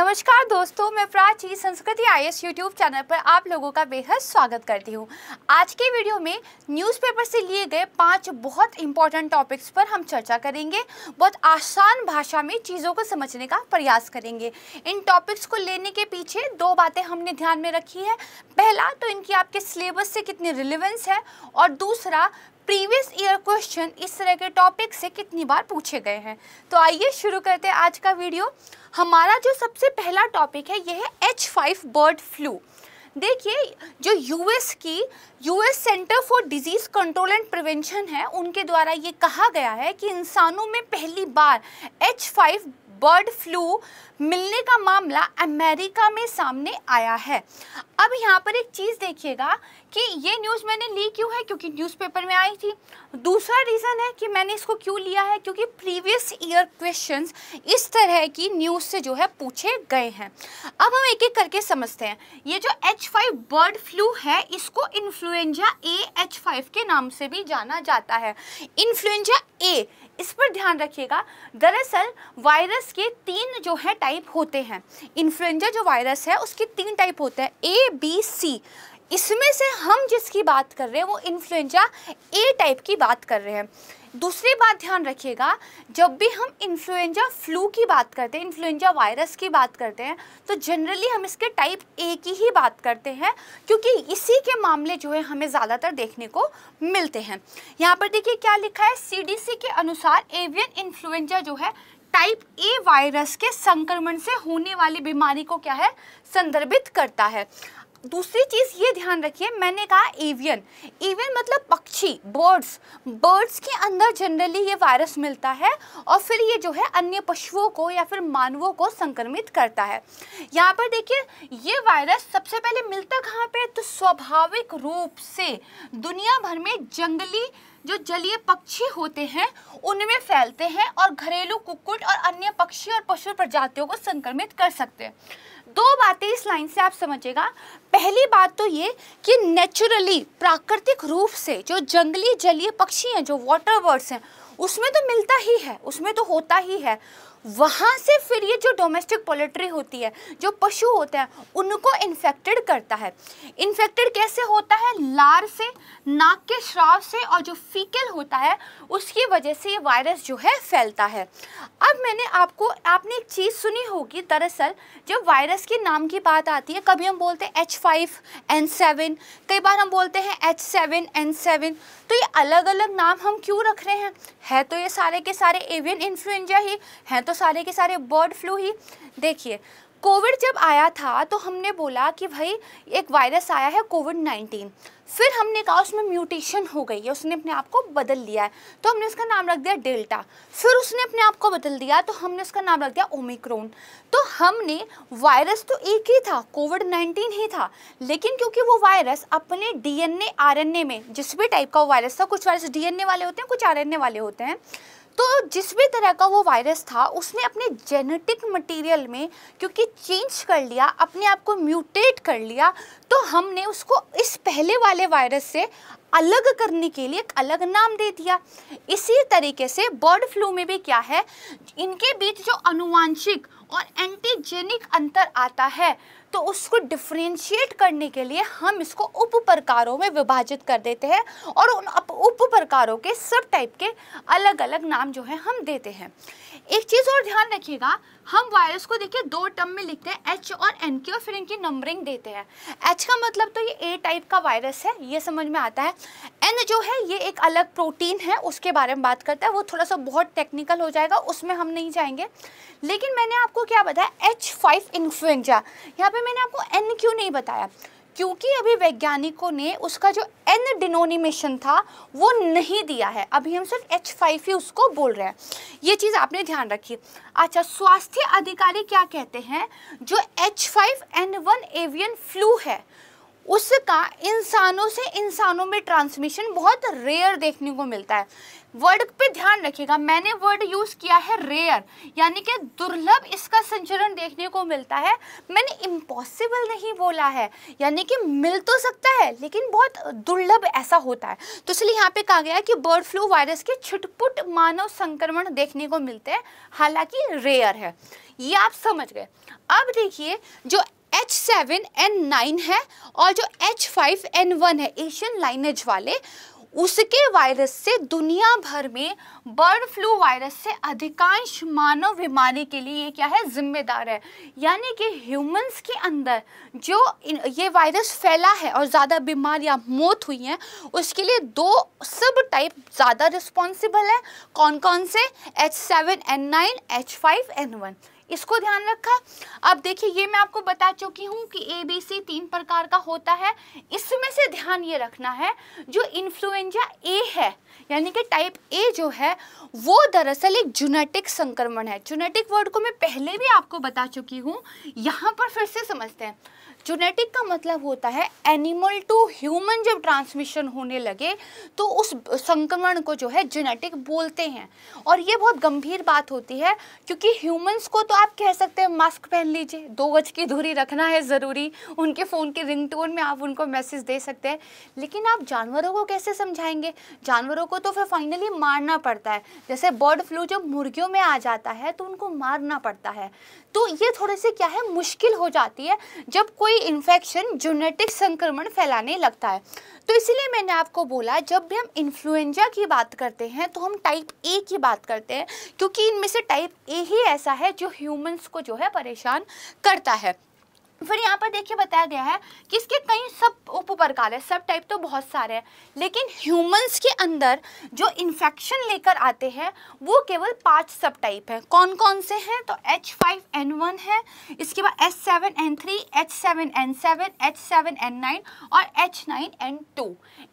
नमस्कार दोस्तों, मैं प्राची संस्कृति आईएएस यूट्यूब चैनल पर आप लोगों का बेहद स्वागत करती हूँ। आज के वीडियो में न्यूज़पेपर से लिए गए 5 बहुत इंपॉर्टेंट टॉपिक्स पर हम चर्चा करेंगे। बहुत आसान भाषा में चीज़ों को समझने का प्रयास करेंगे। इन टॉपिक्स को लेने के पीछे 2 बातें हमने ध्यान में रखी है। पहला तो इनकी आपके सिलेबस से कितनी रिलेवेंस है, और दूसरा प्रीवियस ईयर क्वेश्चन इस तरह के टॉपिक से कितनी बार पूछे गए हैं। तो आइए शुरू करते हैं आज का वीडियो। हमारा जो सबसे पहला टॉपिक है यह है H5 बर्ड फ्लू। देखिए, जो US centre for disease control and prevention है, उनके द्वारा ये कहा गया है कि इंसानों में पहली बार H5 बर्ड फ्लू मिलने का मामला अमेरिका में सामने आया है। अब यहाँ पर एक चीज़ देखिएगा कि ये न्यूज़ मैंने ली क्यों है, क्योंकि न्यूज़पेपर में आई थी। दूसरा रीज़न है कि मैंने इसको क्यों लिया है, क्योंकि प्रीवियस ईयर क्वेश्चंस इस तरह की न्यूज़ से जो है पूछे गए हैं। अब हम एक एक करके समझते हैं। ये जो H5 बर्ड फ्लू है, इसको इन्फ्लुएंजा ए H5 के नाम से भी जाना जाता है। इन्फ्लुएंजा ए, इस पर ध्यान रखिएगा। दरअसल वायरस के 3 जो है टाइप होते हैं। इन्फ्लुएंजा जो वायरस है उसके 3 टाइप होते हैं, A, B, C। इसमें से हम जिसकी बात कर रहे हैं वो इन्फ्लुएंजा ए टाइप की बात कर रहे हैं। दूसरी बात ध्यान रखिएगा, जब भी हम इन्फ्लुएंजा फ्लू की बात करते हैं, इन्फ्लुएंजा वायरस की बात करते हैं, तो जनरली हम इसके टाइप ए की ही बात करते हैं, क्योंकि इसी के मामले जो है हमें ज़्यादातर देखने को मिलते हैं। यहाँ पर देखिए क्या लिखा है, CDC के अनुसार एवियन इन्फ्लुएंजा जो है टाइप ए वायरस के संक्रमण से होने वाली बीमारी को क्या है, संदर्भित करता है। दूसरी चीज़ ये ध्यान रखिए, मैंने कहा एवियन मतलब पक्षी, बर्ड्स के अंदर जनरली ये वायरस मिलता है और फिर ये जो है अन्य पशुओं को या फिर मानवों को संक्रमित करता है। यहाँ पर देखिए, ये वायरस सबसे पहले मिलता कहाँ पे, तो स्वाभाविक रूप से दुनिया भर में जंगली जो जलीय पक्षी होते हैं उनमें फैलते हैं और घरेलू कुक्कुट और अन्य पक्षी और पशु प्रजातियों को संक्रमित कर सकते हैं। 2 बातें इस लाइन से आप समझिएगा। पहली बात तो ये कि नेचुरली, प्राकृतिक रूप से जो जंगली जलीय पक्षी हैं, जो वाटर बर्ड्स हैं, उसमें तो मिलता ही है, उसमें तो होता ही है। वहाँ से फिर ये जो डोमेस्टिक पोल्ट्री होती है, जो पशु होते हैं, उनको इन्फेक्टेड करता है। इन्फेक्टेड कैसे होता है, लार से, नाक के श्राव से, और जो फीकल होता है उसकी वजह से ये वायरस जो है फैलता है। अब आपने एक चीज़ सुनी होगी, दरअसल जब वायरस के नाम की बात आती है, कभी हम बोलते हैं H5N7, कई बार हम बोलते हैं H7N7। तो ये अलग अलग नाम हम क्यों रख रहे हैं? है तो ये सारे के सारे एवियन इन्फ्लुएंजा ही हैं, तो सारे के सारे बर्ड फ्लू ही। देखिए, कोविड जब आया था तो हमने बोला कि भाई एक वायरस आया है कोविड-19, फिर हमने कहा उसमें म्यूटेशन हो गई है, उसने अपने आप को बदल लिया है, तो हमने उसका नाम रख दिया डेल्टा। फिर उसने अपने आप को बदल दिया तो हमने उसका नाम रख दिया ओमिक्रॉन। तो हमने, वायरस तो एक ही था, कोविड-19 ही था, लेकिन क्योंकि वो वायरस अपने DNA RNA में, जिस भी टाइप का वो वायरस था, कुछ वायरस DNA वाले होते हैं, कुछ RNA वाले होते हैं, तो जिस भी तरह का वो वायरस था उसने अपने जेनेटिक मटेरियल में क्योंकि चेंज कर लिया, अपने आप को म्यूटेट कर लिया, तो हमने उसको इस पहले वाले वायरस से अलग करने के लिए एक अलग नाम दे दिया। इसी तरीके से बर्ड फ्लू में भी क्या है, इनके बीच जो अनुवांशिक और एंटीजेनिक अंतर आता है, तो उसको डिफरेंशिएट करने के लिए हम इसको उप प्रकारों में विभाजित कर देते हैं और उन उप प्रकारों के सब टाइप के अलग अलग नाम जो है हम देते हैं। एक चीज़ और ध्यान रखिएगा, हम वायरस को देखिए 2 टर्म में लिखते हैं, H और N की, और फिर इनकी नंबरिंग देते हैं। H का मतलब तो ये A टाइप का वायरस है, ये समझ में आता है। N जो है ये एक अलग प्रोटीन है, उसके बारे में बात करता है, वो थोड़ा सा बहुत टेक्निकल हो जाएगा, उसमें हम नहीं जाएंगे। लेकिन मैंने आपको क्या बताया, H5 इन्फ्लुएंजा। यहाँ पे मैंने आपको N क्यों नहीं बताया, क्योंकि अभी वैज्ञानिकों ने उसका जो N डिनोमिनेशन था वो नहीं दिया है, अभी हम सिर्फ H5 ही उसको बोल रहे हैं। ये चीज़ आपने ध्यान रखी। अच्छा, स्वास्थ्य अधिकारी क्या कहते हैं, जो H5N1 एवियन फ्लू है उसका इंसानों से इंसानों में ट्रांसमिशन बहुत रेयर देखने को मिलता है। वर्ड पे ध्यान रखिएगा, मैंने वर्ड यूज किया है रेयर, यानी कि दुर्लभ इसका संचरण देखने को मिलता है। मैंने इम्पॉसिबल नहीं बोला है, यानी कि मिल तो सकता है लेकिन बहुत दुर्लभ ऐसा होता है। तो इसलिए यहाँ पे कहा गया है कि बर्ड फ्लू वायरस के छुटपुट मानव संक्रमण देखने को मिलते हैं, हालांकि रेयर है। ये आप समझ गए। अब देखिए जो H7N9 है और जो H5N1 है एशियन लाइनेज वाले, उसके वायरस से दुनिया भर में बर्ड फ्लू वायरस से अधिकांश मानव बीमारी के लिए ये क्या है, जिम्मेदार है। यानी कि ह्यूमंस के अंदर जो ये वायरस फैला है और ज़्यादा बीमारियां मौत हुई हैं, उसके लिए 2 सब टाइप ज़्यादा रिस्पॉन्सिबल है। कौन कौन से? H7N9, H5N1, इसको ध्यान रखा। अब देखिए ये मैं आपको बता चुकी हूँ कि ABC 3 प्रकार का होता है। इसमें से ध्यान ये रखना है जो इन्फ्लुएंजा ए है, यानी कि टाइप ए जो है वो दरअसल एक जेनेटिक संक्रमण है। जेनेटिक वर्ड को मैं पहले भी आपको बता चुकी हूँ, यहाँ पर फिर से समझते हैं। जेनेटिक का मतलब होता है एनिमल टू ह्यूमन जब ट्रांसमिशन होने लगे तो उस संक्रमण को जो है जेनेटिक बोलते हैं। और ये बहुत गंभीर बात होती है क्योंकि ह्यूमंस को तो आप कह सकते हैं मास्क पहन लीजिए, 2 गज की दूरी रखना है ज़रूरी, उनके फ़ोन के रिंगटोन में आप उनको मैसेज दे सकते हैं, लेकिन आप जानवरों को कैसे समझाएंगे? जानवरों को तो फिर फाइनली मारना पड़ता है। जैसे बर्ड फ्लू जब मुर्गियों में आ जाता है तो उनको मारना पड़ता है। तो ये थोड़े से क्या है, मुश्किल हो जाती है जब कोई इन्फेक्शन जेनेटिक संक्रमण फैलाने लगता है। तो इसीलिए मैंने आपको बोला जब भी हम इन्फ्लुएंजा की बात करते हैं तो हम टाइप ए की बात करते हैं, क्योंकि इनमें से टाइप ए ही ऐसा है जो ह्यूमंस को जो है परेशान करता है। फिर यहाँ पर देखिए बताया गया है कि इसके कई सब उप प्रकार है, सब टाइप तो बहुत सारे हैं, लेकिन ह्यूमंस के अंदर जो इन्फेक्शन लेकर आते हैं वो केवल 5 सब टाइप है। कौन कौन से हैं? तो H5N1 है, इसके बाद H7N3, H7N7, H7N9 और H9N2।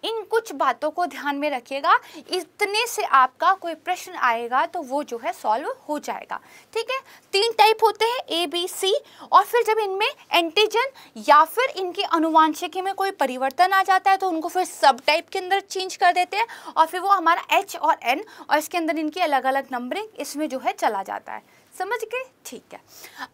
इन कुछ बातों को ध्यान में रखिएगा, इतने से आपका कोई प्रश्न आएगा तो वो जो है सॉल्व हो जाएगा। ठीक है, 3 टाइप होते हैं ABC, और फिर जब इनमें एंटीजन या फिर इनकी अनुवांशिकी में कोई परिवर्तन आ जाता है तो उनको फिर सब टाइप के अंदर चेंज कर देते हैं और फिर वो हमारा H और N और इसके अंदर इनकी अलग अलग नंबरिंग इसमें जो है चला जाता है। समझ गए? ठीक है,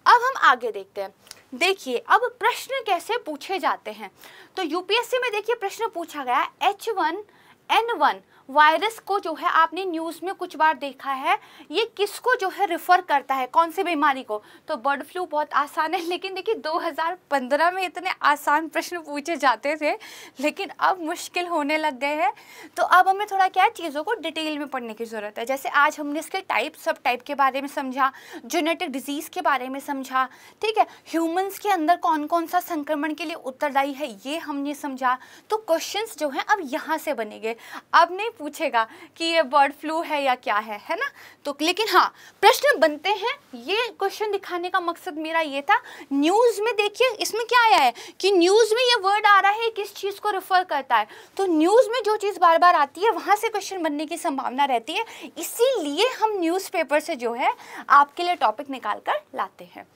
अब हम आगे देखते हैं। देखिए अब प्रश्न कैसे पूछे जाते हैं। तो यूपीएससी में देखिए प्रश्न पूछा गया H1N1 वायरस को जो है आपने न्यूज़ में कुछ बार देखा है, ये किसको जो है रिफ़र करता है, कौन सी बीमारी को? तो बर्ड फ्लू बहुत आसान है, लेकिन देखिए 2015 में इतने आसान प्रश्न पूछे जाते थे, लेकिन अब मुश्किल होने लग गए हैं। तो अब हमें थोड़ा क्या है, चीज़ों को डिटेल में पढ़ने की ज़रूरत है। जैसे आज हमने इसके टाइप सब टाइप के बारे में समझा, जेनेटिक डिजीज़ के बारे में समझा, ठीक है, ह्यूमंस के अंदर कौन कौन सा संक्रमण के लिए उत्तरदायी है ये हमने समझा। तो क्वेश्चंस जो हैं अब यहाँ से बनेंगे, अब नहीं पूछेगा कि ये बर्ड फ्लू है या क्या है ना। तो लेकिन हाँ प्रश्न बनते हैं, ये क्वेश्चन दिखाने का मकसद मेरा ये था। न्यूज़ में देखिए इसमें क्या आया है कि न्यूज़ में ये वर्ड आ रहा है किस चीज़ को रेफर करता है, तो न्यूज़ में जो चीज़ बार बार आती है वहाँ से क्वेश्चन बनने की संभावना रहती है, इसीलिए हम न्यूज़पेपर से जो है आपके लिए टॉपिक निकाल कर लाते हैं।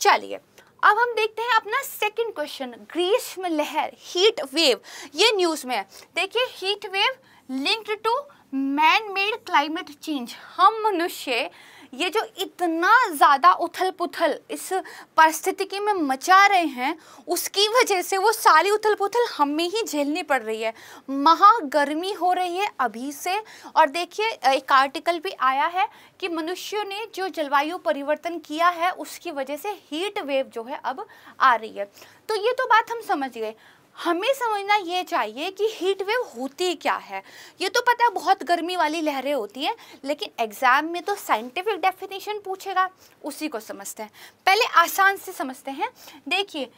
चलिए अब हम देखते हैं अपना सेकंड क्वेश्चन, ग्रीष्म लहर हीट वेव, ये न्यूज़ में है। देखिए heat wave linked to man made climate change, हम मनुष्य ये जो इतना ज़्यादा उथल पुथल इस परिस्थिति में मचा रहे हैं, उसकी वजह से वो सारी उथल पुथल हमें ही झेलनी पड़ रही है। महा गर्मी हो रही है अभी से, और देखिए एक आर्टिकल भी आया है कि मनुष्यों ने जो जलवायु परिवर्तन किया है उसकी वजह से हीट वेव जो है अब आ रही है। तो ये तो बात हम समझ गए। हमें समझना ये चाहिए कि हीट वेव होती क्या है। ये तो पता है बहुत गर्मी वाली लहरें होती हैं, लेकिन एग्जाम में तो साइंटिफिक डेफिनेशन पूछेगा, उसी को समझते हैं। पहले आसान से समझते हैं। देखिए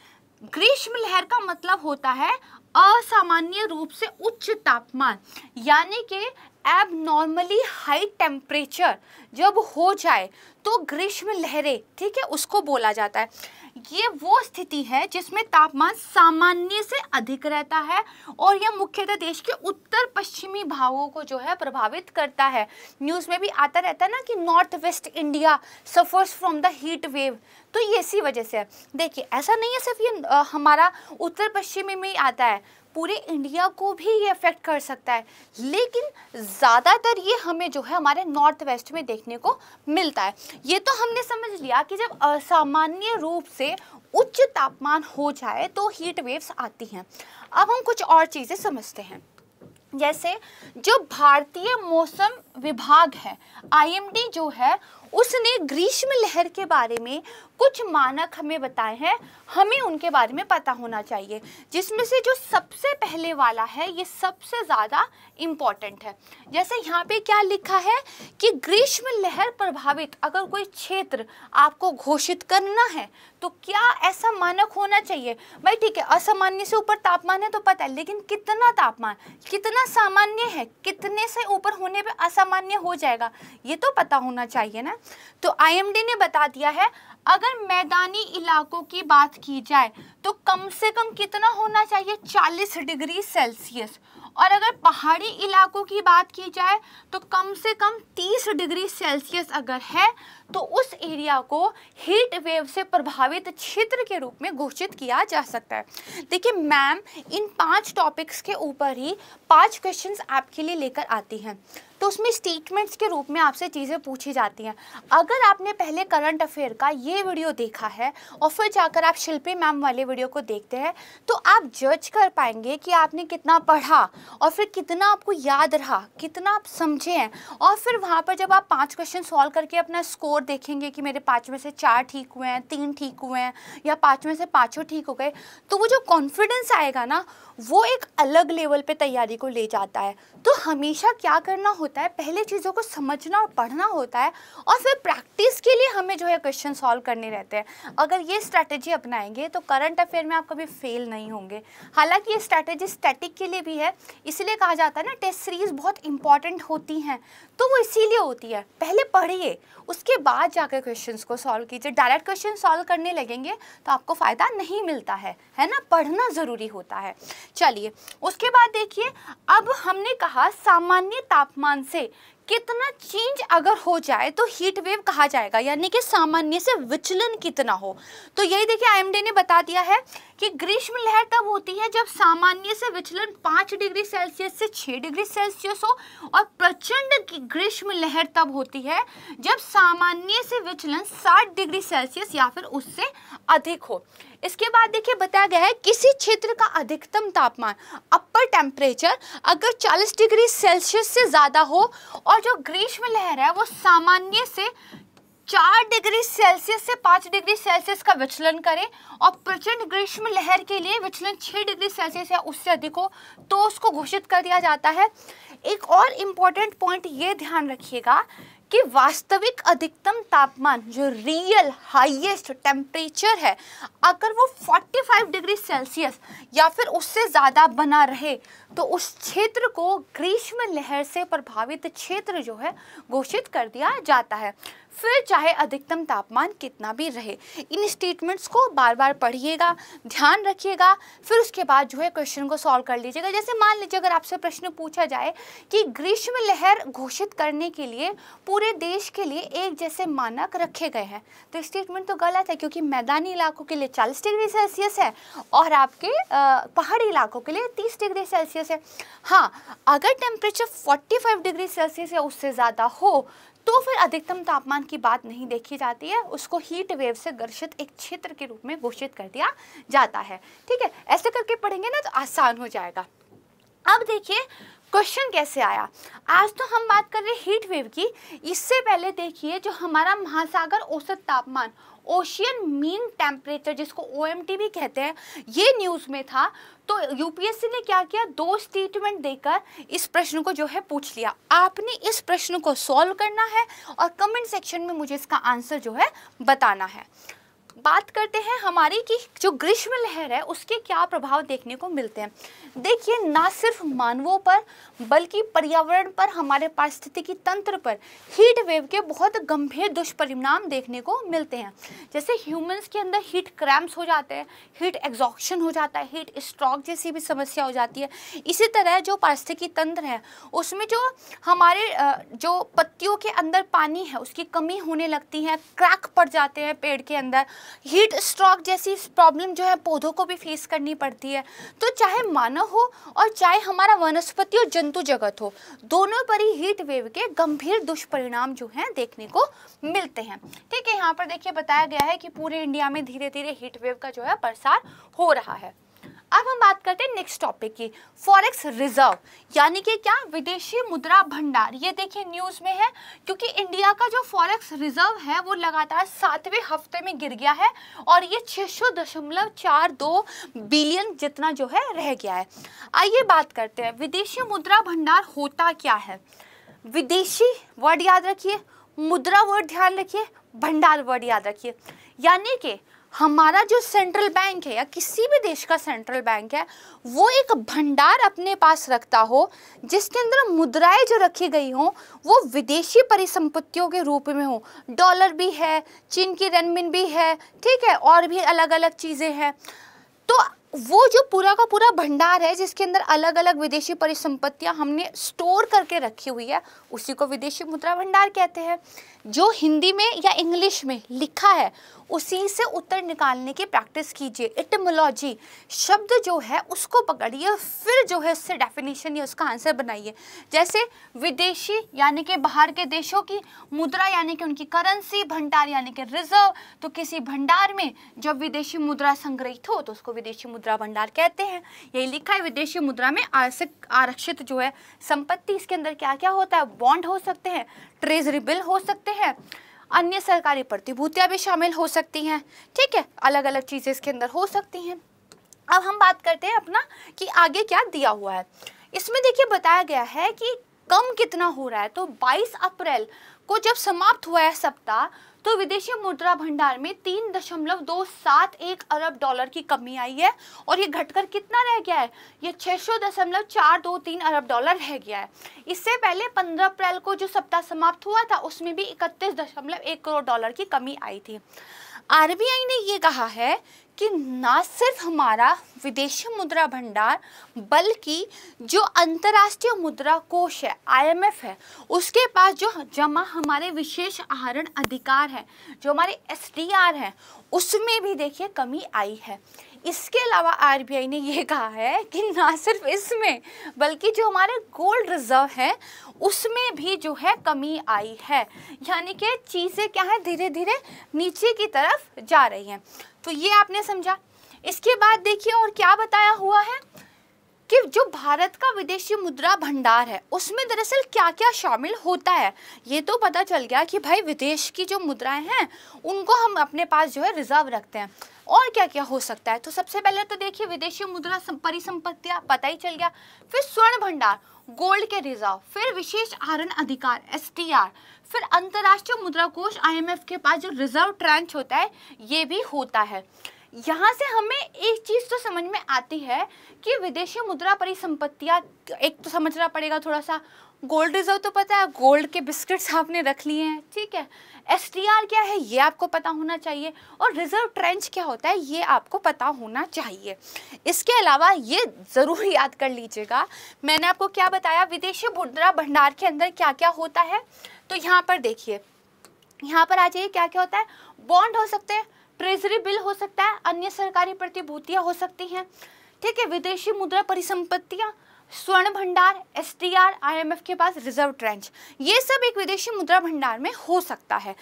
ग्रीष्म लहर का मतलब होता है असामान्य रूप से उच्च तापमान, यानी कि एबनॉर्मली हाई टेम्परेचर जब हो जाए तो ग्रीष्म लहरें, ठीक है, उसको बोला जाता है। ये वो स्थिति है जिसमें तापमान सामान्य से अधिक रहता है और यह मुख्यतः देश के उत्तर पश्चिमी भागों को जो है प्रभावित करता है। न्यूज़ में भी आता रहता है ना कि north west India suffers from the heat wave, तो ये इसी वजह से है। देखिए ऐसा नहीं है सिर्फ ये हमारा उत्तर पश्चिमी में ही आता है, पूरे इंडिया को भी ये अफेक्ट कर सकता है, लेकिन ज़्यादातर ये हमें जो है हमारे नॉर्थ वेस्ट में देखने को मिलता है। ये तो हमने समझ लिया कि जब असामान्य रूप से उच्च तापमान हो जाए तो हीट वेव्स आती हैं। अब हम कुछ और चीज़ें समझते हैं। जैसे जो भारतीय मौसम विभाग है, IMD जो है, उसने ग्रीष्म लहर के बारे में कुछ मानक हमें बताए हैं, हमें उनके बारे में पता होना चाहिए, जिसमें से जो सबसे पहले वाला है ये सबसे ज़्यादा इम्पॉर्टेंट है। जैसे यहाँ पे क्या लिखा है कि ग्रीष्म लहर प्रभावित अगर कोई क्षेत्र आपको घोषित करना है तो क्या ऐसा मानक होना चाहिए। भाई ठीक है, असामान्य से ऊपर तापमान है तो पता है, लेकिन कितना तापमान, कितना सामान्य है, कितने से ऊपर होने पे असामान्य हो जाएगा, ये तो पता होना चाहिए ना। तो IMD ने बता दिया है, अगर मैदानी इलाकों की बात की जाए तो कम से कम कितना होना चाहिए, 40 डिग्री सेल्सियस, और अगर पहाड़ी इलाकों की बात की जाए तो कम से कम 30 डिग्री सेल्सियस अगर है तो उस एरिया को हीट वेव से प्रभावित क्षेत्र के रूप में घोषित किया जा सकता है। देखिए मैम इन 5 टॉपिक्स के ऊपर ही 5 क्वेश्चंस आपके लिए लेकर आती हैं, तो उसमें स्टेटमेंट्स के रूप में आपसे चीज़ें पूछी जाती हैं। अगर आपने पहले करंट अफेयर का ये वीडियो देखा है और फिर जाकर आप शिल्पी मैम वाले वीडियो को देखते हैं तो आप जज कर पाएंगे कि आपने कितना पढ़ा और फिर कितना आपको याद रहा, कितना आप समझे हैं। और फिर वहाँ पर जब आप 5 क्वेश्चन सॉल्व करके अपना स्कोर देखेंगे कि मेरे 5 में से 4 ठीक हुए हैं, 3 ठीक हुए हैं, या 5 में से 5 ठीक हो गए, तो वो जो कॉन्फिडेंस आएगा ना, वो एक अलग लेवल पे तैयारी को ले जाता है। तो हमेशा क्या करना होता है, पहले चीज़ों को समझना और पढ़ना होता है, और फिर प्रैक्टिस के लिए हमें जो है क्वेश्चन सॉल्व करने रहते हैं। अगर ये स्ट्रैटेजी अपनाएंगे तो करंट अफेयर में आप कभी फेल नहीं होंगे। हालांकि ये स्ट्रैटेजी स्टैटिक के लिए भी है, इसलिए कहा जाता है ना टेस्ट सीरीज बहुत इंपॉर्टेंट होती हैं, तो वो इसीलिए होती है। पहले पढ़िए, उसके बाद जाकर क्वेश्चंस को सॉल्व कीजिए। डायरेक्ट क्वेश्चन सॉल्व करने लगेंगे तो आपको फ़ायदा नहीं मिलता है ना, पढ़ना ज़रूरी होता है। चलिए उसके बाद देखिए, अब हमने कहा सामान्य तापमान से कितना चेंज अगर हो जाए तो हीट वेव कहा जाएगा, यानी कि सामान्य से विचलन कितना हो। तो यही देखिए IMD ने बता दिया है कि ग्रीष्म लहर तब होती है जब सामान्य से विचलन 5 डिग्री सेल्सियस से 6 डिग्री सेल्सियस हो, और प्रचंड ग्रीष्म लहर तब होती है जब सामान्य से विचलन 60 डिग्री सेल्सियस या फिर उससे अधिक हो। इसके बाद देखिए बताया गया है किसी क्षेत्र का अधिकतम तापमान, अपर टेम्परेचर अगर 40 डिग्री सेल्सियस से ज़्यादा हो और जो ग्रीष्म लहर है वो सामान्य से 4 डिग्री सेल्सियस से 5 डिग्री सेल्सियस का विचलन करे, और प्रचंड ग्रीष्म लहर के लिए विचलन 6 डिग्री सेल्सियस या उससे अधिक हो, तो उसको घोषित कर दिया जाता है। एक और इम्पॉर्टेंट पॉइंट ये ध्यान रखिएगा कि वास्तविक अधिकतम तापमान जो रियल हाईएस्ट टेम्परेचर है, अगर वो 45 डिग्री सेल्सियस या फिर उससे ज़्यादा बना रहे तो उस क्षेत्र को ग्रीष्म लहर से प्रभावित क्षेत्र जो है घोषित कर दिया जाता है, फिर चाहे अधिकतम तापमान कितना भी रहे। इन स्टेटमेंट्स को बार बार पढ़िएगा, ध्यान रखिएगा, फिर उसके बाद जो है क्वेश्चन को सॉल्व कर लीजिएगा। जैसे मान लीजिए अगर आपसे प्रश्न पूछा जाए कि ग्रीष्म लहर घोषित करने के लिए पूरे देश के लिए एक जैसे मानक रखे गए हैं, तो स्टेटमेंट तो गलत है, क्योंकि मैदानी इलाकों के लिए 40 डिग्री सेल्सियस है और आपके पहाड़ी इलाकों के लिए 30 डिग्री सेल्सियस है। हाँ, अगर टेम्परेचर 45 डिग्री सेल्सियस या उससे ज़्यादा हो तो फिर अधिकतम तापमान की बात नहीं देखी जाती है, उसको हीट वेव से ग्रसित एक क्षेत्र के रूप में घोषित कर दिया जाता है। ठीक है, ऐसे करके पढ़ेंगे ना तो आसान हो जाएगा। अब देखिए क्वेश्चन कैसे आया। आज तो हम बात कर रहे हैं हीट वेव की, इससे पहले देखिए जो हमारा महासागर औसत तापमान, ओशियन मीन टेम्परेचर जिसको OMT भी कहते हैं, ये न्यूज़ में था। तो UPSC ने क्या किया, 2 स्टेटमेंट देकर इस प्रश्न को जो है पूछ लिया। आपने इस प्रश्न को सॉल्व करना है और कमेंट सेक्शन में मुझे इसका आंसर जो है बताना है। बात करते हैं हमारी कि जो ग्रीष्म लहर है उसके क्या प्रभाव देखने को मिलते हैं। देखिए ना सिर्फ मानवों पर बल्कि पर्यावरण पर, हमारे पारिस्थितिकी तंत्र पर हीट वेव के बहुत गंभीर दुष्परिणाम देखने को मिलते हैं। जैसे ह्यूमंस के अंदर हीट क्रैम्प्स हो जाते हैं, हीट एग्जॉक्शन हो जाता है, हीट स्ट्रोक जैसी भी समस्या हो जाती है। इसी तरह जो पारिस्थितिकी तंत्र है उसमें जो हमारे जो पत्तियों के अंदर पानी है उसकी कमी होने लगती है, क्रैक पड़ जाते हैं पेड़ के अंदर, हीट स्ट्रोक जैसी प्रॉब्लम जो है पौधों को भी फेस करनी पड़ती है। तो चाहे मानव हो और चाहे हमारा वनस्पति और जंतु जगत हो, दोनों पर ही हीट वेव के गंभीर दुष्परिणाम जो हैं देखने को मिलते हैं। ठीक है, यहाँ पर देखिए बताया गया है कि पूरे इंडिया में धीरे धीरे हीट वेव का जो है प्रसार हो रहा है। अब हम बात करते हैं नेक्स्ट टॉपिक की, फॉरेक्स रिजर्व यानी कि क्या, विदेशी मुद्रा भंडार। ये देखिए न्यूज़ में है क्योंकि इंडिया का जो फॉरेक्स रिजर्व है वो लगातार 7वें हफ्ते में गिर गया है और ये 600.42 बिलियन जितना जो है रह गया है। आइए बात करते हैं विदेशी मुद्रा भंडार होता क्या है। विदेशी वर्ड याद रखिए, मुद्रा वर्ड ध्यान रखिए, भंडार वर्ड याद रखिए। यानी कि हमारा जो सेंट्रल बैंक है या किसी भी देश का सेंट्रल बैंक है वो एक भंडार अपने पास रखता हो जिसके अंदर मुद्राएं जो रखी गई हों वो विदेशी परिसंपत्तियों के रूप में हो। डॉलर भी है, चीन की रेनमिन भी है, ठीक है, और भी अलग अलग चीज़ें हैं। तो वो जो पूरा का पूरा भंडार है जिसके अंदर अलग अलग विदेशी परिसंपत्तियां हमने स्टोर करके रखी हुई है उसी को विदेशी मुद्रा भंडार कहते हैं। जो हिंदी में या इंग्लिश में लिखा है उसी से उत्तर निकालने की प्रैक्टिस कीजिए। एटिमोलॉजी शब्द जो है उसको पकड़िए, फिर जो है उससे डेफिनेशन या उसका आंसर बनाइए। जैसे विदेशी यानी कि बाहर के देशों की, मुद्रा यानी कि उनकी करेंसी, भंडार यानी कि रिजर्व। तो किसी भंडार में जब विदेशी मुद्रा संग्रहित हो तो उसको विदेशी मुद्रा भंडार कहते हैं। यही लिखा है, विदेशी मुद्रा में आरक्षित जो है संपत्ति, इसके अंदर क्या क्या होता है, बॉन्ड हो सकते हैं, ट्रेजरी बिल हो सकते हैं, अन्य सरकारी प्रतिभूतियां भी शामिल हो सकती हैं। ठीक है, अलग अलग चीजें इसके अंदर हो सकती हैं। अब हम बात करते हैं अपना कि आगे क्या दिया हुआ है। इसमें देखिए बताया गया है कि कम कितना हो रहा है। तो 22 अप्रैल को जब समाप्त हुआ है सप्ताह तो विदेशी मुद्रा भंडार में 3.271 अरब डॉलर की कमी आई है और ये घटकर कितना रह गया है, ये 600.423 अरब डॉलर रह गया है। इससे पहले 15 अप्रैल को जो सप्ताह समाप्त हुआ था उसमें भी 31.1 करोड़ डॉलर की कमी आई थी। आरबीआई ने ये कहा है कि ना सिर्फ हमारा विदेशी मुद्रा भंडार बल्कि जो अंतर्राष्ट्रीय मुद्रा कोष है, आईएमएफ है, उसके पास जो जमा हमारे विशेष आहरण अधिकार है, जो हमारे एसडीआर है, उसमें भी देखिए कमी आई है। इसके अलावा आरबीआई ने ये कहा है कि ना सिर्फ इसमें बल्कि जो हमारे गोल्ड रिजर्व है उसमें भी जो है कमी आई है। यानी कि चीज़ें क्या है, धीरे धीरे नीचे की तरफ जा रही हैं। तो ये आपने समझा। इसके बाद देखिए और क्या बताया हुआ है कि जो भारत का विदेशी मुद्रा भंडार है उसमें दरअसल क्या क्या शामिल होता है। ये तो पता चल गया कि भाई विदेश की जो मुद्राएं हैं उनको हम अपने पास जो है रिजर्व रखते हैं, और क्या क्या हो सकता है। तो सबसे पहले तो देखिए विदेशी मुद्रा परिसंपत्तियां पता ही चल गया, फिर स्वर्ण भंडार, गोल्ड के रिजर्व, फिर विशेष आहरण अधिकार एसटीआर, फिर अंतर्राष्ट्रीय मुद्रा कोष आईएमएफ के पास जो रिजर्व ट्रांच होता है ये भी होता है। यहाँ से हमें एक चीज़ तो समझ में आती है कि विदेशी मुद्रा परिसंपत्तियाँ, एक तो समझना पड़ेगा थोड़ा सा, गोल्ड रिजर्व तो पता है, गोल्ड के बिस्किट्स आपने रख लिए हैं, ठीक है। एसटीआर क्या है ये आपको पता होना चाहिए, और रिजर्व ट्रेंच क्या होता है ये आपको पता होना चाहिए। इसके अलावा ये ज़रूर याद कर लीजिएगा मैंने आपको क्या बताया, विदेशी मुद्रा भंडार के अंदर क्या क्या होता है। तो यहाँ पर देखिए, यहाँ पर आ जाइए, क्या क्या होता है, बॉन्ड हो सकते हैं, ट्रेजरी बिल हो सकता है, अन्य सरकारी प्रतिभूतियाँ हो सकती हैं, ठीक है, विदेशी मुद्रा परिसंपत्तियाँ, स्वर्ण भंडार, एसडीआर, आईएमएफ के पास रिजर्व ट्रेंच, ये सब एक विदेशी मुद्रा भंडार में हो सकता है।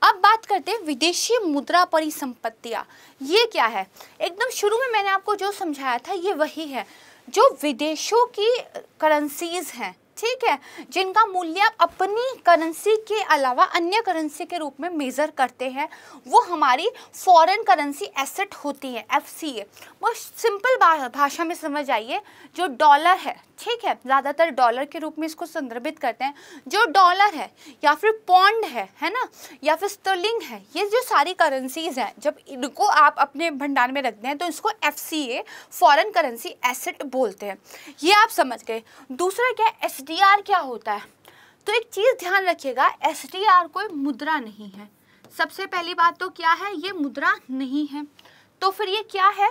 अब बात करते हैं विदेशी मुद्रा परिसंपत्तियाँ, ये क्या है। एकदम शुरू में मैंने आपको जो समझाया था ये वही है, जो विदेशों की करेंसीज हैं, ठीक है, जिनका मूल्य आप अपनी करेंसी के अलावा अन्य करेंसी के रूप में मेज़र करते हैं, वो हमारी फॉरेन करेंसी एसेट होती है, एफसीए। वो सिंपल भाषा में समझ आइए, जो डॉलर है, ठीक है, ज़्यादातर डॉलर के रूप में इसको संदर्भित करते हैं, जो डॉलर है या फिर पौंड है ना, या फिर स्टर्लिंग है, ये जो सारी करेंसीज हैं, जब इनको आप अपने भंडार में रखते हैं तो इसको एफसीए, फॉरेन करेंसी एसेट बोलते हैं। ये आप समझ गए। दूसरा क्या है, एसडीआर क्या होता है। तो एक चीज़ ध्यान रखिएगा, एसडीआर कोई मुद्रा नहीं है। सबसे पहली बात तो क्या है, ये मुद्रा नहीं है। तो फिर ये क्या है,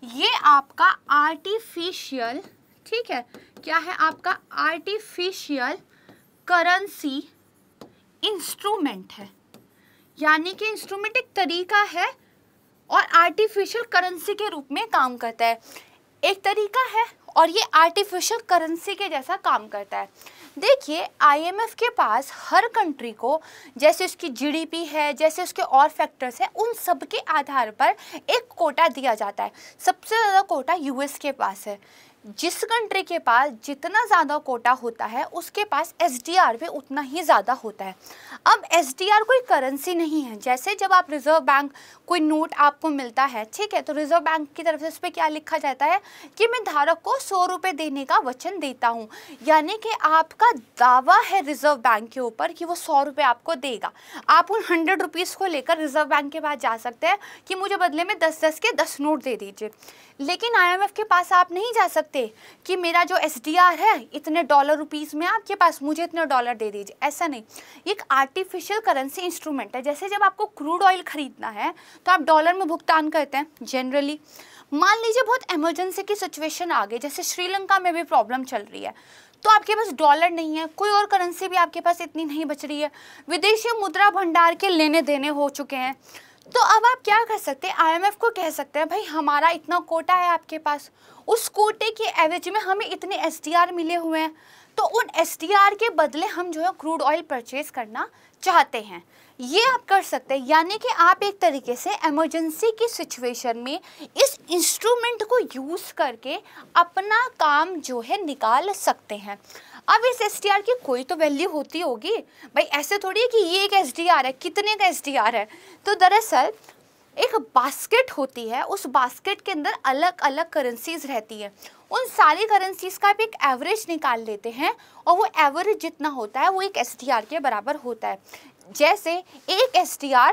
ये आपका आर्टिफिशियल, ठीक है, क्या है आपका आर्टिफिशियल करेंसी इंस्ट्रूमेंट है। यानी कि इंस्ट्रूमेंट एक तरीका है और आर्टिफिशियल करेंसी के रूप में काम करता है। एक तरीका है और ये आर्टिफिशियल करेंसी के जैसा काम करता है। देखिए IMF के पास हर कंट्री को जैसे उसकी GDP है, जैसे उसके और फैक्टर्स हैं, उन सब के आधार पर एक कोटा दिया जाता है। सबसे ज़्यादा कोटा US के पास है। जिस कंट्री के पास जितना ज़्यादा कोटा होता है उसके पास SDR भी उतना ही ज़्यादा होता है। अब SDR कोई करेंसी नहीं है। जैसे जब आप रिजर्व बैंक कोई नोट आपको मिलता है, ठीक है, तो रिजर्व बैंक की तरफ से उस पर क्या लिखा जाता है कि मैं धारक को 100 रुपये देने का वचन देता हूँ, यानी कि आपका दावा है रिजर्व बैंक के ऊपर कि वो 100 रुपये आपको देगा। आप उन 100 रुपीज़ को लेकर रिजर्व बैंक के पास जा सकते हैं कि मुझे बदले में 10-10 के 10 नोट दे दीजिए। लेकिन IMF के पास आप नहीं जा सकते कि मेरा जो SDR है इतने डॉलर रुपीस में आपके पास, मुझे इतने डॉलर दे दीजिए, ऐसा नहीं। ये एक आर्टिफिशियल करेंसी इंस्ट्रूमेंट है। जैसे जब आपको क्रूड ऑयल खरीदना है तो आप डॉलर में भुगतान करते हैं जनरली। मान लीजिए बहुत इमरजेंसी की सिचुएशन आ गई, जैसे श्रीलंका में भी प्रॉब्लम चल रही है, तो आपके पास डॉलर नहीं है, कोई और करेंसी भी आपके पास इतनी नहीं बच रही है, विदेशी मुद्रा भंडार के लेने देने हो चुके हैं, तो अब आप क्या कर सकते हैं, IMF को कह सकते हैं भाई हमारा इतना कोटा है आपके पास, उस कोटे के एवरेज में हमें इतने SDR मिले हुए हैं, तो उन SDR के बदले हम जो है क्रूड ऑयल परचेज करना चाहते हैं। ये आप कर सकते हैं, यानी कि आप एक तरीके से इमरजेंसी की सिचुएशन में इस इंस्ट्रूमेंट को यूज़ करके अपना काम जो है निकाल सकते हैं। अब इस SDR की कोई तो वैल्यू होती होगी भाई, ऐसे थोड़ी है कि ये एक SDR है, कितने का SDR है। तो दरअसल एक बास्केट होती है, उस बास्केट के अंदर अलग अलग करेंसीज रहती है, उन सारी करेंसीज का आप एक एवरेज निकाल लेते हैं और वो एवरेज जितना होता है वो एक SDR के बराबर होता है। जैसे एक SDR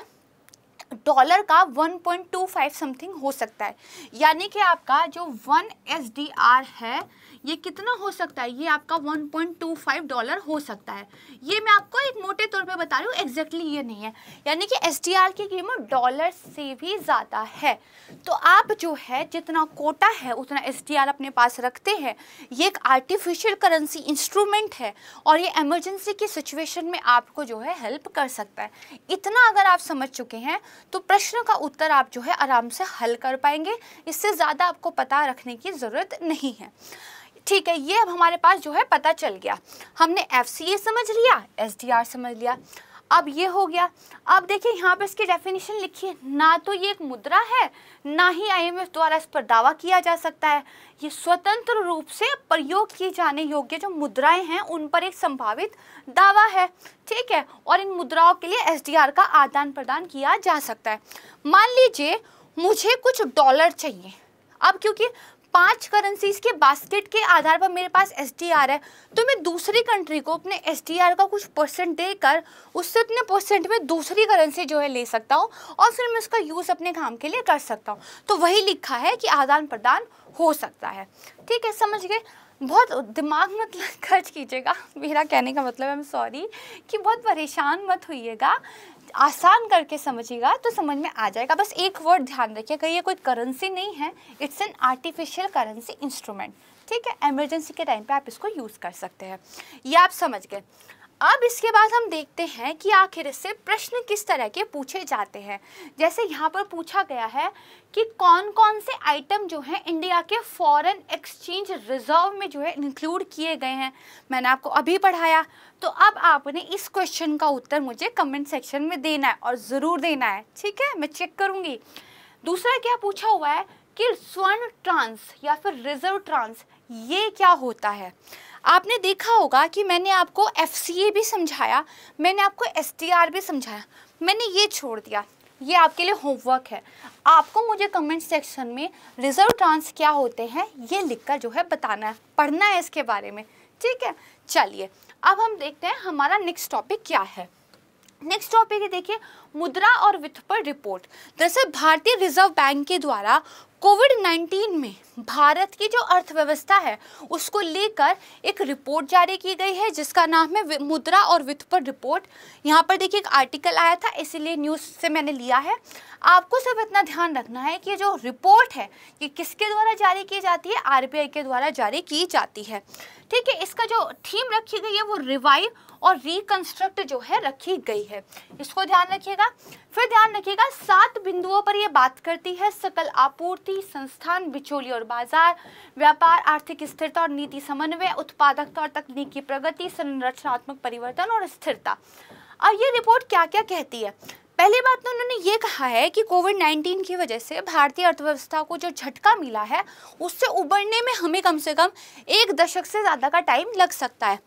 डॉलर का 1.25 समथिंग हो सकता है, यानी कि आपका जो 1 SDR है ये कितना हो सकता है, ये आपका 1.25 डॉलर हो सकता है। ये मैं आपको एक मोटे तौर पे बता रही हूँ, एग्जैक्टली ये नहीं है, यानी कि SDR की कीमत डॉलर से भी ज़्यादा है। तो आप जो है जितना कोटा है उतना SDR अपने पास रखते हैं। ये एक आर्टिफिशियल करेंसी इंस्ट्रूमेंट है और ये इमरजेंसी की सिचुएशन में आपको जो है हेल्प कर सकता है। इतना अगर आप समझ चुके हैं तो प्रश्न का उत्तर आप जो है आराम से हल कर पाएंगे, इससे ज़्यादा आपको पता रखने की ज़रूरत नहीं है। ठीक है, ये अब हमारे पास जो है पता चल गया, हमने FCA समझ लिया, SDR समझ लिया, अब ये हो गया। अब देखिए यहाँ पे इसकी डेफिनेशन लिखिए, ना तो ये एक मुद्रा है, ना ही IMF द्वारा इस पर दावा किया जा सकता है। ये स्वतंत्र रूप से प्रयोग किए जाने योग्य जो मुद्राएं हैं उन पर एक संभावित दावा है, ठीक है, और इन मुद्राओं के लिए SDR का आदान प्रदान किया जा सकता है। मान लीजिए मुझे कुछ डॉलर चाहिए, अब क्योंकि 5 करेंसीज के बास्केट के आधार पर मेरे पास SDR है, तो मैं दूसरी कंट्री को अपने SDR का कुछ परसेंट देकर उससे उतने परसेंट में दूसरी करेंसी जो है ले सकता हूँ और फिर मैं उसका यूज़ अपने काम के लिए कर सकता हूँ। तो वही लिखा है कि आदान प्रदान हो सकता है, ठीक है, समझ गए। बहुत दिमाग मत खर्च कीजिएगा, मेरा कहने का मतलब है, सॉरी कि बहुत परेशान मत होइएगा, आसान करके समझिएगा तो समझ में आ जाएगा। बस एक वर्ड ध्यान रखिएगा, ये कोई करेंसी नहीं है, it's an artificial currency instrument, ठीक है। इमरजेंसी के टाइम पे आप इसको यूज़ कर सकते हैं, ये आप समझ गए। अब इसके बाद हम देखते हैं कि आखिर इससे प्रश्न किस तरह के पूछे जाते हैं। जैसे यहाँ पर पूछा गया है कि कौन कौन से आइटम जो हैं इंडिया के फॉरेन एक्सचेंज रिजर्व में जो है इंक्लूड किए गए हैं, मैंने आपको अभी पढ़ाया। तो अब आपने इस क्वेश्चन का उत्तर मुझे कमेंट सेक्शन में देना है और ज़रूर देना है, ठीक है, मैं चेक करूँगी। दूसरा क्या पूछा हुआ है कि स्वर्ण ट्रांस या फिर रिजर्व ट्रांस ये क्या होता है। आपने देखा होगा कि मैंने आपको FCA भी समझाया, मैंने आपको SDR भी समझाया, मैंने ये छोड़ दिया, ये आपके लिए होमवर्क है। आपको मुझे कमेंट सेक्शन में रिजर्व ट्रांस क्या होते हैं ये लिखकर जो है बताना है, पढ़ना है इसके बारे में, ठीक है। चलिए अब हम देखते हैं हमारा नेक्स्ट टॉपिक क्या है। नेक्स्ट टॉपिक है, देखिए, मुद्रा और वित्त पर रिपोर्ट। दरअसल भारतीय रिजर्व बैंक के द्वारा कोविड-19 में भारत की जो अर्थव्यवस्था है उसको लेकर एक रिपोर्ट जारी की गई है जिसका नाम है मुद्रा और वित्त पर रिपोर्ट। यहाँ पर देखिए एक आर्टिकल आया था, इसीलिए न्यूज़ से मैंने लिया है। आपको सिर्फ इतना ध्यान रखना है कि जो रिपोर्ट है ये किसके द्वारा जारी की जाती है, RBI के द्वारा जारी की जाती है, ठीक है। इसका जो थीम रखी गई है वो रिवाइव और रिकंस्ट्रक्ट जो है रखी गई है, इसको ध्यान रखिएगा। रखिएगा। फिर ध्यान रखिएगा 7 बिंदुओं पर ये बात करती है। सकल आपूर्ति, संस्थान, बिचौली और बाजार, व्यापार, आर्थिक स्थिरता और नीति समन्वय, उत्पादकता और तकनीकी प्रगति, संरचनात्मक परिवर्तन और स्थिरता। अब ये रिपोर्ट क्या क्या कहती है? पहली बात तो उन्होंने ये कहा है कि कोविड-19 की वजह से भारतीय अर्थव्यवस्था को जो झटका मिला है उससे उबरने में हमें कम से कम 1 दशक से ज़्यादा का टाइम लग सकता है।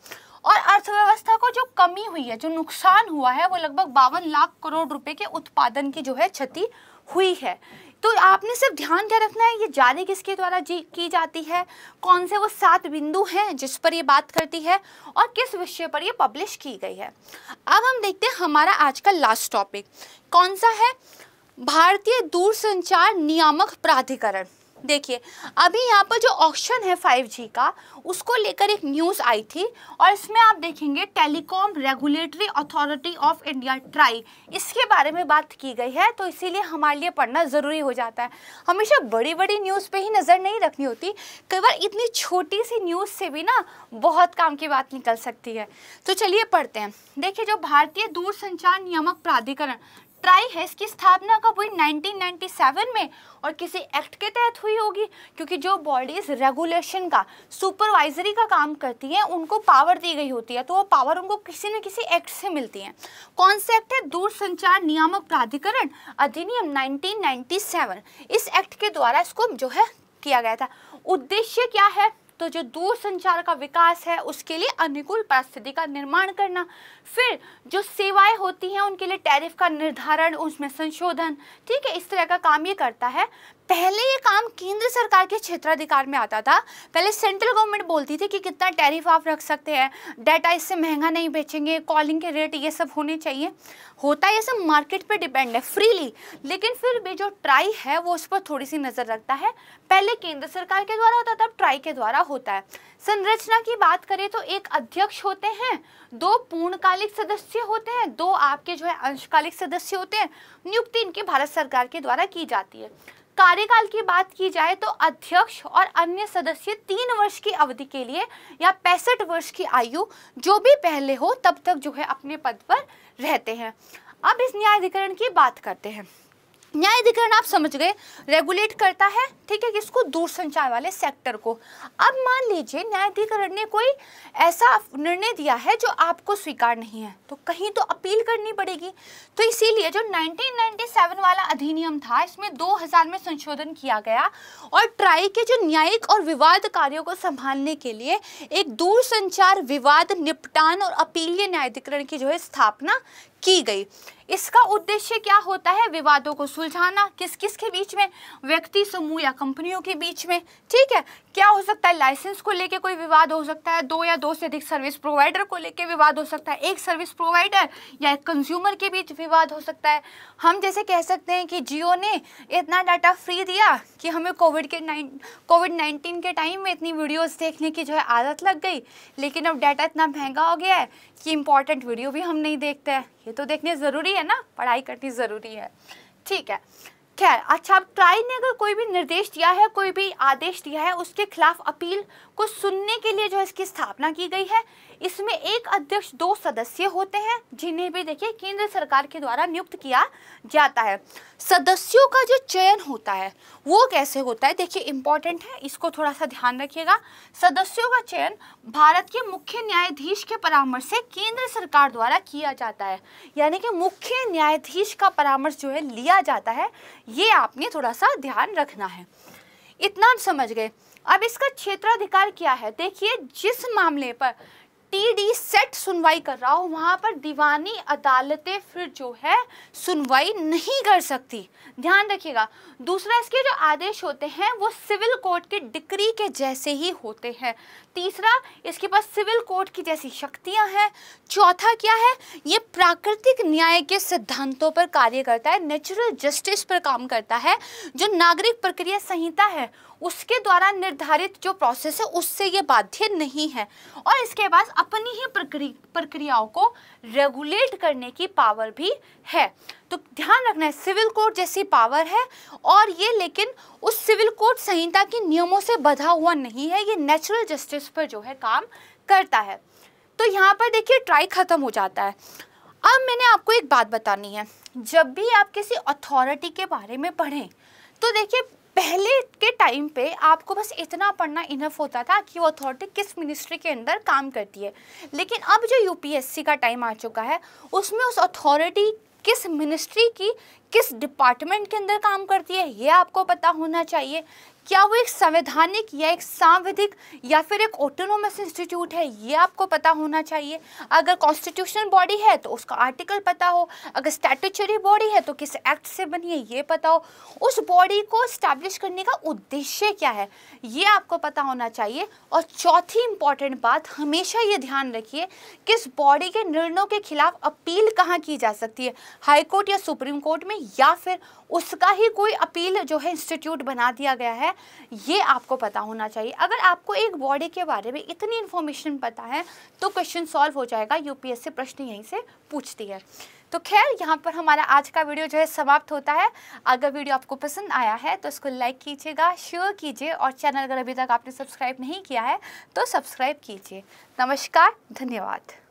और अर्थव्यवस्था को जो कमी हुई है, जो नुकसान हुआ है, वो लगभग 52 लाख करोड़ रुपए के उत्पादन की जो है क्षति हुई है। तो आपने सिर्फ ध्यान क्या रखना है, ये जारी किसके द्वारा की जाती है, कौन से वो 7 बिंदु हैं जिस पर ये बात करती है और किस विषय पर ये पब्लिश की गई है। अब हम देखते हैं हमारा आज का लास्ट टॉपिक कौन सा है, भारतीय दूरसंचार नियामक प्राधिकरण। देखिए अभी यहाँ पर जो ऑक्शन है 5G का, उसको लेकर एक न्यूज़ आई थी और इसमें आप देखेंगे telecom regulatory authority of India try, इसके बारे में बात की गई है। तो इसीलिए हमारे लिए पढ़ना ज़रूरी हो जाता है। हमेशा बड़ी बड़ी न्यूज़ पे ही नज़र नहीं रखनी होती, कई बार इतनी छोटी सी न्यूज़ से भी ना बहुत काम की बात निकल सकती है। तो चलिए पढ़ते हैं। देखिए जो भारतीय दूरसंचार नियामक प्राधिकरण ट्राई है, इसकी स्थापना कब हुई? 1997 में, और किसी एक्ट के तहत हुई होगी, क्योंकि जो बॉडीज रेगुलेशन का, सुपरवाइजरी का काम करती हैं उनको पावर दी गई होती है, तो वो पावर उनको किसी न किसी एक्ट से मिलती है। कौन सा एक्ट है? दूरसंचार नियामक प्राधिकरण अधिनियम 1997। इस एक्ट के द्वारा इसको जो है किया गया था। उद्देश्य क्या है? तो जो दूरसंचार का विकास है उसके लिए अनुकूल परिस्थिति का निर्माण करना। फिर जो सेवाएं होती हैं उनके लिए टैरिफ का निर्धारण, उसमें संशोधन, ठीक है, इस तरह का काम ये करता है। पहले ये काम केंद्र सरकार के क्षेत्राधिकार में आता था। पहले सेंट्रल गवर्नमेंट बोलती थी कि कितना टैरिफ आप रख सकते हैं, डाटा इससे महंगा नहीं बेचेंगे, कॉलिंग के रेट ये सब होने चाहिए। होता है ये सब मार्केट पे डिपेंड है फ्रीली, लेकिन फिर भी जो ट्राई है वो उस पर थोड़ी सी नज़र रखता है। पहले केंद्र सरकार के द्वारा होता था, अब ट्राई के द्वारा होता है। संरचना की बात करें तो एक अध्यक्ष होते हैं, 2 पूर्णकालिक सदस्य होते हैं, 2 आपके जो है अंशकालिक सदस्य होते हैं। नियुक्ति इनकी भारत सरकार के द्वारा की जाती है। कार्यकाल की बात की जाए तो अध्यक्ष और अन्य सदस्य 3 वर्ष की अवधि के लिए या 65 वर्ष की आयु जो भी पहले हो तब तक जो है अपने पद पर रहते हैं। अब इस न्यायाधिकरण की बात करते हैं। न्यायाधिकरण आप समझ गए रेगुलेट करता है, ठीक है, किसको? दूरसंचार वाले सेक्टर को। अब मान लीजिए न्यायाधिकरण ने कोई ऐसा निर्णय दिया है जो आपको स्वीकार नहीं है, तो कहीं तो अपील करनी पड़ेगी। तो इसीलिए जो 1997 वाला अधिनियम था, इसमें 2000 में संशोधन किया गया और ट्राई के जो न्यायिक और विवाद कार्यों को संभालने के लिए एक दूरसंचार विवाद निपटान और अपीलीय न्यायाधिकरण की जो है स्थापना की गई। इसका उद्देश्य क्या होता है? विवादों को सुलझाना। किस किस के बीच में? व्यक्ति समूह या कंपनियों के बीच में, ठीक है। क्या हो सकता है? लाइसेंस को लेके कोई विवाद हो सकता है, 2 या 2 से अधिक सर्विस प्रोवाइडर को लेके विवाद हो सकता है, एक सर्विस प्रोवाइडर या एक कंज्यूमर के बीच विवाद हो सकता है। हम जैसे कह सकते हैं कि जियो ने इतना डाटा फ्री दिया कि हमें कोविड-19 के टाइम में इतनी वीडियोस देखने की जो है आदत लग गई, लेकिन अब डाटा इतना महंगा हो गया है कि इंपॉर्टेंट वीडियो भी हम नहीं देखते हैं। ये तो देखने ज़रूरी है ना, पढ़ाई करनी ज़रूरी है, ठीक है। खैर, अच्छा, अब ट्राई ने अगर कोई भी निर्देश दिया है, कोई भी आदेश दिया है, उसके खिलाफ अपील को सुनने के लिए जो है इसकी स्थापना की गई है। इसमें एक अध्यक्ष, 2 सदस्य होते हैं जिन्हें भी देखिए केंद्र सरकार के द्वारा नियुक्त किया जाता है। सदस्यों का जो चयन होता है वो कैसे होता है? देखिए इंपॉर्टेंट है, इसको थोड़ा सा ध्यान रखिएगा। सदस्यों का चयन भारत के मुख्य न्यायाधीश के परामर्श से केंद्र सरकार द्वारा किया जाता है, यानी कि मुख्य न्यायाधीश का परामर्श जो है लिया जाता है। ये आपने थोड़ा सा ध्यान रखना है। इतना हम समझ गए। अब इसका क्षेत्राधिकार क्या है? देखिए, जिस मामले पर टीडी सेट सुनवाई कर रहा हो वहां पर दीवानी अदालतें फिर जो है सुनवाई नहीं कर सकती, ध्यान रखिएगा। दूसरा, इसके जो आदेश होते हैं वो सिविल कोर्ट के डिक्री के जैसे ही होते हैं। तीसरा, इसके पास सिविल कोर्ट की जैसी शक्तियां हैं। चौथा क्या है? ये प्राकृतिक न्याय के सिद्धांतों पर कार्य करता है, नेचुरल जस्टिस पर काम करता है। जो नागरिक प्रक्रिया संहिता है उसके द्वारा निर्धारित जो प्रोसेस है उससे ये बाध्य नहीं है। और इसके पास अपनी ही प्रक्रियाओं को रेगुलेट करने की पावर भी है। तो ध्यान रखना है, सिविल कोर्ट जैसी पावर है और ये लेकिन उस सिविल कोर्ट संहिता के नियमों से बंधा हुआ नहीं है, ये नेचुरल जस्टिस पर जो है काम करता है। तो यहाँ पर देखिए ट्राई खत्म हो जाता है। अब मैंने आपको एक बात बतानी है, जब भी आप किसी अथॉरिटी के बारे में पढ़ें तो देखिए पहले के टाइम पे आपको बस इतना पढ़ना इनफ होता था कि वो अथॉरिटी किस मिनिस्ट्री के अंदर काम करती है, लेकिन अब जो यूपीएससी का टाइम आ चुका है उसमें उस अथॉरिटी किस मिनिस्ट्री की किस डिपार्टमेंट के अंदर काम करती है ये आपको पता होना चाहिए। क्या वो एक संवैधानिक या एक सांविधिक या फिर एक ऑटोनोमस इंस्टीट्यूट है ये आपको पता होना चाहिए। अगर कॉन्स्टिट्यूशनल बॉडी है तो उसका आर्टिकल पता हो, अगर स्टैट्यूटरी बॉडी है तो किस एक्ट से बनी है ये पता हो, उस बॉडी को स्टैब्लिश करने का उद्देश्य क्या है ये आपको पता होना चाहिए। और चौथी इंपॉर्टेंट बात, हमेशा ये ध्यान रखिए कि इस बॉडी के निर्णयों के खिलाफ अपील कहाँ की जा सकती है, हाई कोर्ट या सुप्रीम कोर्ट में, या फिर उसका ही कोई अपील जो है इंस्टीट्यूट बना दिया गया है, ये आपको पता होना चाहिए। अगर आपको एक बॉडी के बारे में इतनी इन्फॉर्मेशन पता है तो क्वेश्चन सॉल्व हो जाएगा, यूपीएससी प्रश्न यहीं से पूछती है। तो खैर यहाँ पर हमारा आज का वीडियो जो है समाप्त होता है। अगर वीडियो आपको पसंद आया है तो इसको लाइक कीजिएगा, शेयर कीजिए और चैनल अगर अभी तक आपने सब्सक्राइब नहीं किया है तो सब्सक्राइब कीजिए। नमस्कार, धन्यवाद।